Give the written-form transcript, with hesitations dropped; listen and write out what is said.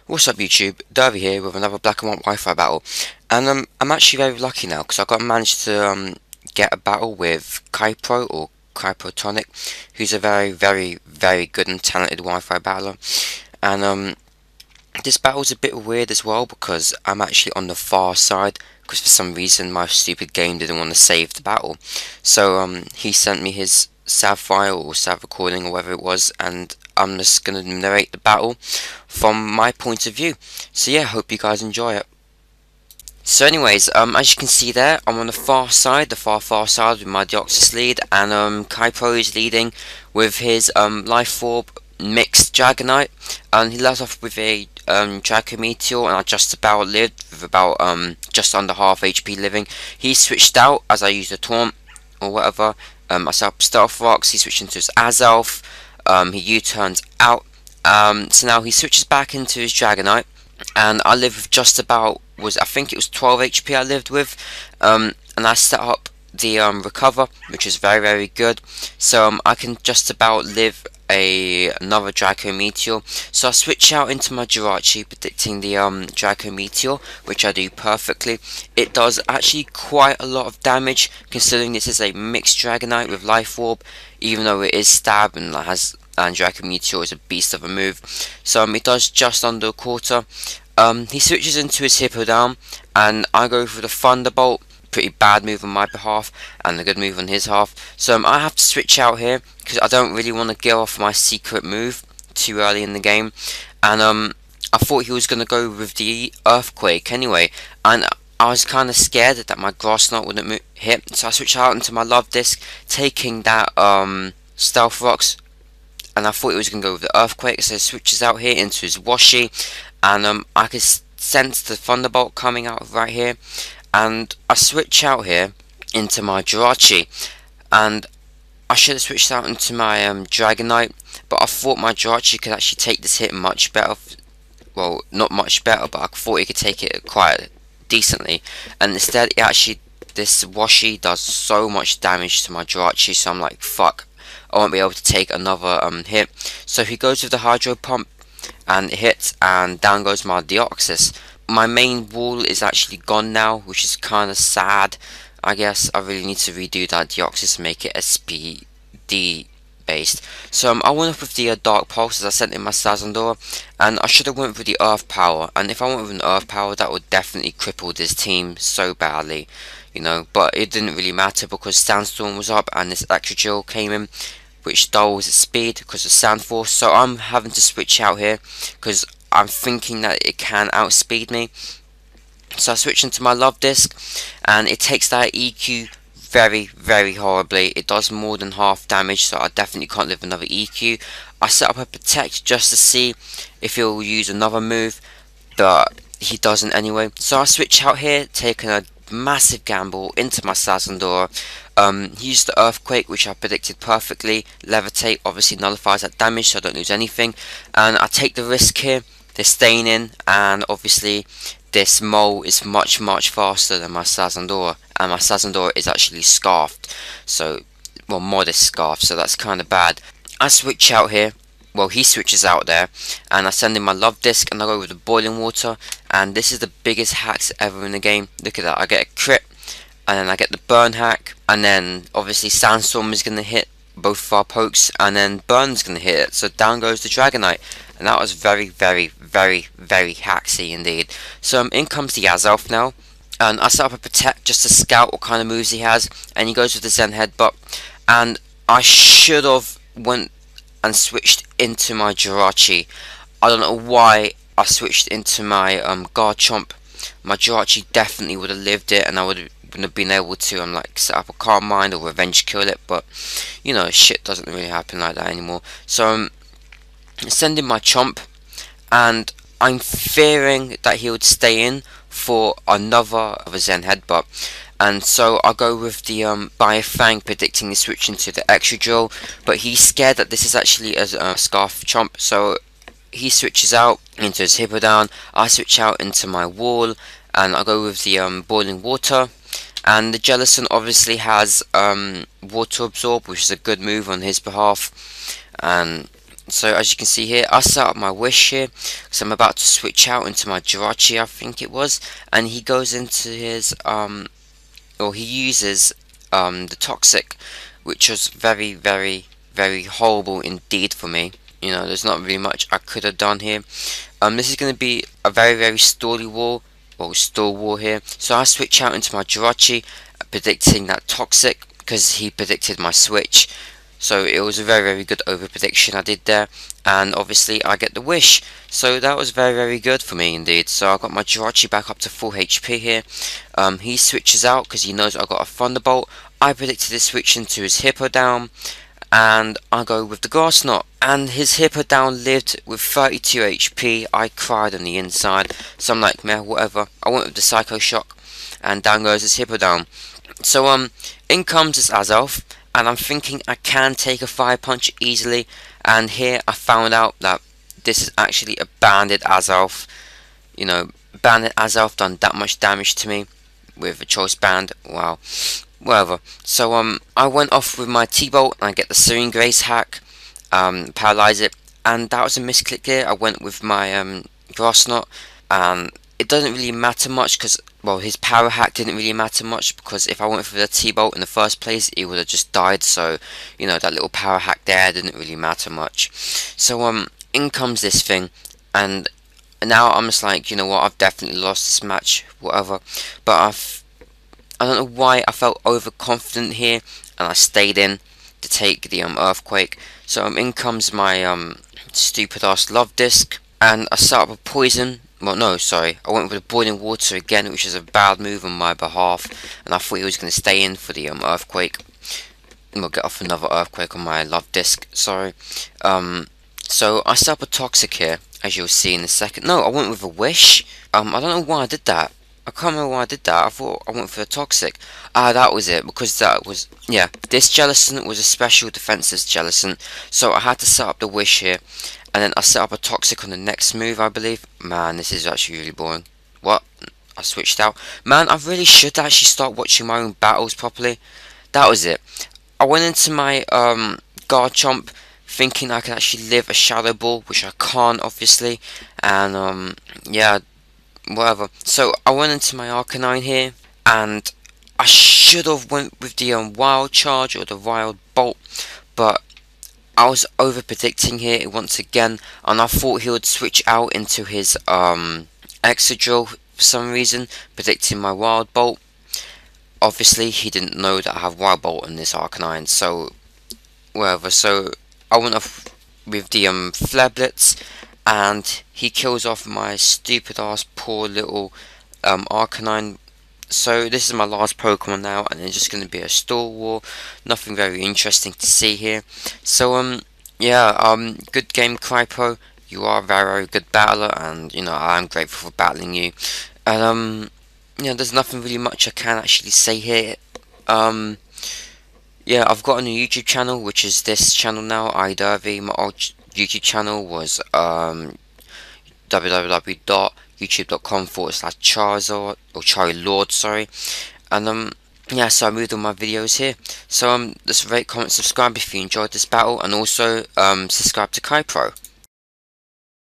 What's up YouTube, Derby here with another black and white Wi-Fi battle, and I'm actually very lucky now because I got managed to get a battle with Kypro or Kyprotonic, who's a very good and talented Wi-Fi battler, and this battle's a bit weird as well because I'm actually on the far side because for some reason my stupid game didn't want to save the battle, so he sent me his SAV file or SAV recording or whatever it was, and I'm just gonna narrate the battle from my point of view. So yeah, hope you guys enjoy it. So anyways, as you can see there, I'm on the far side, the far side with my Deoxys lead, and Kypro is leading with his Life Orb mixed Dragonite, and he left off with a Draco Meteor, and I just about lived with about just under half HP living. He switched out as I used a taunt or whatever. I set up Stealth Rocks, he switched into his Azelf, he U-turns out, so now he switches back into his Dragonite, and I live with just about, I think it was 12 HP I lived with, and I set up the Recover, which is very good, so I can just about live another Draco Meteor. So I switch out into my Jirachi, predicting the Draco Meteor, which I do perfectly. It does actually quite a lot of damage, considering this is a mixed Dragonite with Life Orb, even though it is stab and Draco Meteor is a beast of a move. So it does just under a quarter. He switches into his Hippowdon, and I go for the Thunderbolt. Pretty bad move on my behalf and a good move on his half, so I have to switch out here because I don't really want to give off my secret move too early in the game, and I thought he was going to go with the Earthquake anyway, and I was kind of scared that my Grass Knot wouldn't hit, so I switched out into my Love Disc, taking that Stealth Rocks, and I thought he was going to go with the Earthquake, so he switches out here into his Washi, and I could sense the Thunderbolt coming out right here, and I switch out here into my Jirachi, and I should have switched out into my Dragonite, but I thought my Jirachi could actually take this hit much better. Well, not much better, but I thought he could take it quite decently, and instead this Washi does so much damage to my Jirachi, so I'm like, fuck, I won't be able to take another hit. So he goes with the Hydro Pump, and it hits, and down goes my Deoxys. My main wall is actually gone now, which is kind of sad. I guess I really need to redo that Deoxys and make it SPD based. So I went up with the Dark Pulse as I sent in my Sazandora, and I should have went with the Earth Power. And if I went with an Earth Power, that would definitely cripple this team so badly, you know. But it didn't really matter because Sandstorm was up and this Excadrill came in, which dulls its speed because of Sand Force. So I'm having to switch out here because I'm thinking that it can outspeed me. So I switch into my Love Disc, and it takes that EQ very horribly. It does more than half damage, so I definitely can't live another EQ. I set up a Protect just to see if he'll use another move, but he doesn't anyway. So I switch out here, taking a massive gamble into my Sazandora. He used the Earthquake, which I predicted perfectly. Levitate obviously nullifies that damage, so I don't lose anything, and I take the risk here. They're staying in, and obviously this mole is much faster than my Sazandora, and my Sazandora is actually scarfed, so, well, modest scarf, so that's kind of bad. I switch out here, well, he switches out there, and I send in my Love Disc, and I go with the Boiling Water, and this is the biggest hacks ever in the game. Look at that, I get a crit, and then I get the Burn hack, and then obviously Sandstorm is going to hit both of our pokes, and then Burn's going to hit it, so down goes the Dragonite. And that was very hacksy indeed. So in comes the Azelf now, and I set up a Protect just to scout what kind of moves he has, and he goes with the Zen Headbutt, and I should have went and switched into my Jirachi. I don't know why I switched into my Garchomp. My Jirachi definitely would have lived it, and I wouldn't have been able to like set up a Calm Mind or Revenge Kill it, but you know, shit doesn't really happen like that anymore. So send in my Chomp, and I'm fearing that he would stay in for another Zen Headbutt, and so I go with the Biofang, predicting the switch into the Excadrill, but he's scared that this is actually a Scarf Chomp, so he switches out into his Hippowdon. I switch out into my Wall, and I go with the Boiling Water, and the Jellicent obviously has Water Absorb, which is a good move on his behalf, and So as you can see here, I set up my wish here, so I'm about to switch out into my Jirachi, I think it was, and he goes into his or he uses the toxic, which was very, very, very horrible indeed for me. You know, there's not really much I could have done here. This is going to be a very, very stally war, or stall war here. So I switch out into my Jirachi, predicting that toxic, because he predicted my switch. So it was a very, very good over prediction I did there, and obviously I get the wish. So that was very, very good for me indeed. So I got my Jirachi back up to full HP here. He switches out because he knows I got a Thunderbolt. I predicted his switch into his Hippo down, and I go with the Grass Knot, and his Hippo down lived with 32 HP. I cried on the inside, so I'm like, meh, whatever. I went with the Psycho Shock, and down goes his Hippo down. So in comes his Azelf, and I'm thinking I can take a Fire Punch easily, and here I found out that this is actually a Banded Azelf. You know, Banded Azelf done that much damage to me with a Choice Band. Wow. Whatever. So I went off with my T-Bolt and I get the Serene Grace hack, paralyze it, and that was a misclick here. I went with my Grass Knot, and it doesn't really matter much because, well, his power hack didn't really matter much, because if I went for the T-Bolt in the first place, it would have just died. So, you know, that little power hack there didn't really matter much. So in comes this thing, and now I'm just like, you know what, I've definitely lost this match, whatever. But I don't know why I felt overconfident here, and I stayed in to take the Earthquake. So in comes my stupid ass Love Disc, and I set up a poison. Well, no, sorry, I went with the Boiling Water again, which is a bad move on my behalf, and I thought he was going to stay in for the Earthquake. And we'll get off another Earthquake on my Love Disc, sorry. So I set up a Toxic here, as you'll see in a second. No, I went with a Wish. I don't know why I did that. I can't remember why I did that. I thought I went for a Toxic. Ah, that was it, because that was, yeah, this Jellicent was a special defensive Jellicent, so I had to set up the Wish here, and then I set up a Toxic on the next move, I believe. Man, this is actually really boring. What? I switched out. Man, I really should actually start watching my own battles properly. That was it. I went into my Garchomp thinking I could actually live a Shadow Ball, which I can't, obviously, and yeah, whatever. So I went into my Arcanine here, and I should have went with the Wild Charge or the Wild Bolt, but I was over predicting here once again, and I thought he would switch out into his Excadrill for some reason, predicting my Wild Bolt. Obviously he didn't know that I have Wild Bolt in this Arcanine, so whatever. So I went off with the Flare Blitz, and he kills off my stupid ass poor little Arcanine. So this is my last Pokemon now, and it's just going to be a stall war. Nothing very interesting to see here. So yeah, good game, Kypro. You are a very, very good battler, and you know I'm grateful for battling you. And yeah, there's nothing really much I can actually say here. Yeah, I've got a new YouTube channel, which is this channel now, iDervy. My old YouTube channel was www.youtube.com/Charizard or Charizard, sorry. And yeah, so I moved all my videos here. So just rate, comment, subscribe if you enjoyed this battle, and also subscribe to Kypro.